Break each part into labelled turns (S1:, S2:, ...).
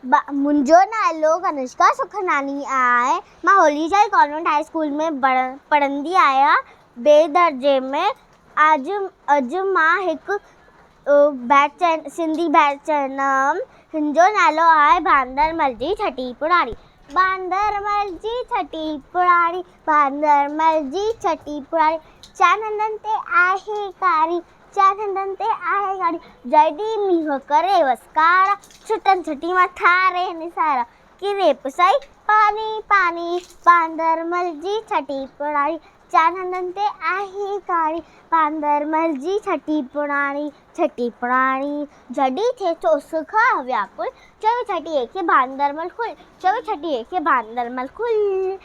S1: मुंहिंजो नालो कनिष्का सुखनानी आहे। मां होलीचाल कॉन्वेंट हाई स्कूल में पढ़ंदी आहियां ॿिए दर्जे में। अॼु मां हिकु सिंधी बैच चवंदमि। हिन जो नालो आहे बांदरमल जी छटी पुराणी। बांदरमल जी छटी पुराणी, बांदरमल जी छटी पुराणी, चार हंधनि ते आहे कारी, चार हंधनि ते आहे कारी, जॾहिं मींहुं करे वसकारा, छुटनि छटी मां ठारे निसारा, किरे पुसाई पानी पानी, बांदरमल जी छटी पुराणी, चार हंधनि ते आहे कारी, बांदरमल जी छटी पुराणी, छटी पुराणी। जॾहिं थिए चोस खां व्याकुल, चवे छटीअ खे बांदरमल खुल, चवे छटीअ खे बांदरमल खुल।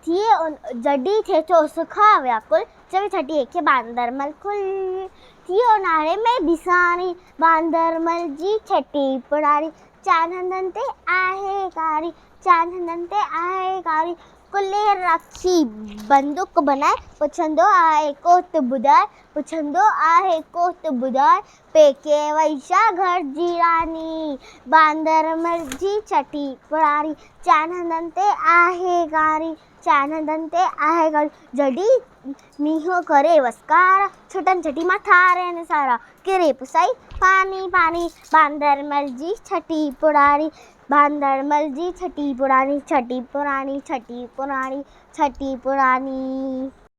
S1: जॾहिं थिए चोस खां व्याकुल, चवे छटीअ खे बांदरमल खुल। थिए ऊन्हारे में बिसाणी, बांदरमल जी छटी पुराणी, चार हंधनि ते आहे कारी, चार हंधनि ते आहे कारी, कुल्हे रखी बंदूक बनाए, पुछंदो आहे कोत ॿुधाए, पुछंदो आहे कोत ॿुधाए, पेके वई छा घर जी रानी, बांदरमल जी छटी पुराणी, चार हंधनि ते आहे कारी, चार हंधनि ते आहे कारी, जॾहिं मींहुं करे वसकारा, छुटनि छटी मां ठारे निसारा, किरे पुसाई पानी पानी, बांदरमल जी छटी पुराणी, बांदरमल जी छटी पुराणी, छटी पुराणी, छटी पुराणी, छटी पुराणी।